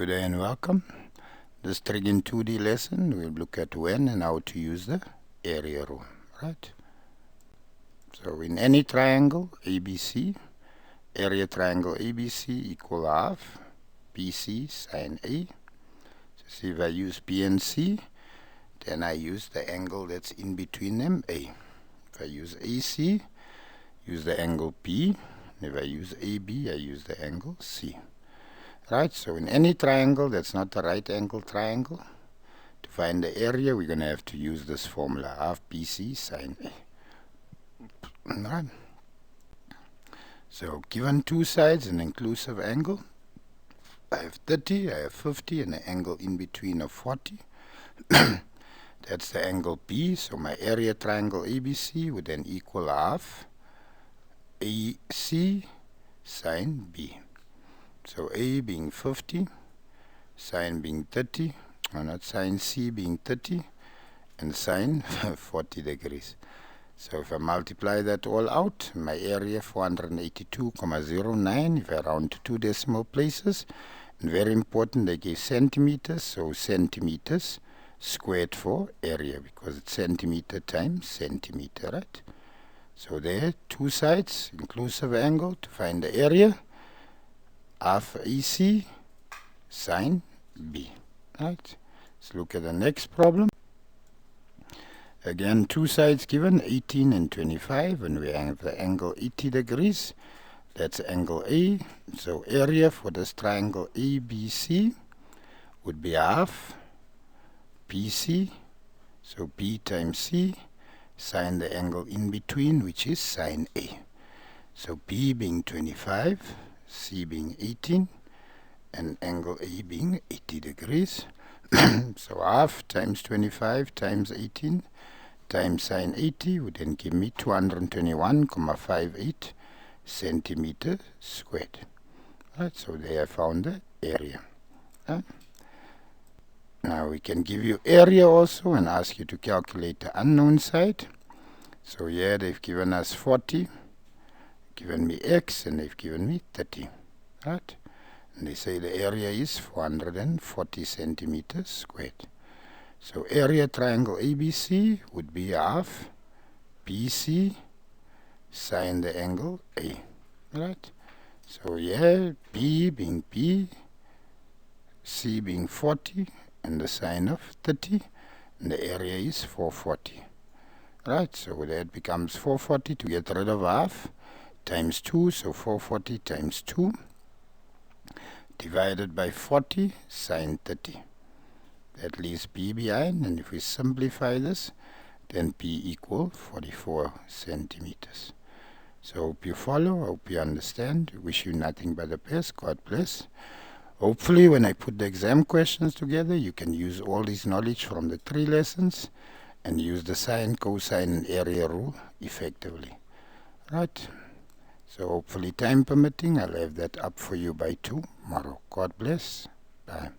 Good day and welcome. This Trig in 2D lesson, we'll look at when and how to use the area rule, right? So in any triangle ABC, area triangle ABC equal half BC sine A. So see, if I use B and C, then I use the angle that's in between them, A. If I use AC, use the angle P. If I use AB, I use the angle C. Right, so in any triangle that's not a right angle triangle, to find the area, we're going to have to use this formula, half BC sine A. Right. So given two sides, an inclusive angle, I have 30, I have 50, and an angle in between of 40. That's the angle B, so my area triangle ABC would then equal half AC sine B. So A being 50, sine being 30, or not sine C being 30, and sine 40 degrees. So if I multiply that all out, my area 482,09, if I round to two decimal places, and very important, they gave centimeters, so centimeters squared for area, because it's centimeter times centimeter, right? So there, two sides, inclusive angle, to find the area, half AC sine B. Right. Let's look at the next problem. Again, two sides given, 18 and 25, and we have the angle 80 degrees. That's angle A. So area for this triangle ABC would be half BC. So B times C, sine the angle in between, which is sine A. So B being 25, C being 18, and angle A being 80 degrees. So half times 25 times 18 times sine 80 would then give me 221,58 centimeter squared. Right, so there I found the area. Right. Now we can give you area also and ask you to calculate the unknown side. So here they've given us 40, given me x, and they've given me 30. Right? And they say the area is 440 centimeters squared. So area triangle ABC would be half BC sine the angle A. Right? So here B being B, C being 40, and the sine of 30, and the area is 440. Right? So that becomes 440 to get rid of half times 2, so 440 times 2 divided by 40 sine 30. That leaves B behind, and if we simplify this, then P equal 44 centimeters. So hope you follow, hope you understand. Wish you nothing but the best. God bless. Hopefully when I put the exam questions together, you can use all this knowledge from the 3 lessons and use the sine, cosine, and area rule effectively. Right? So hopefully time permitting, I'll have that up for you by tomorrow. God bless. Bye.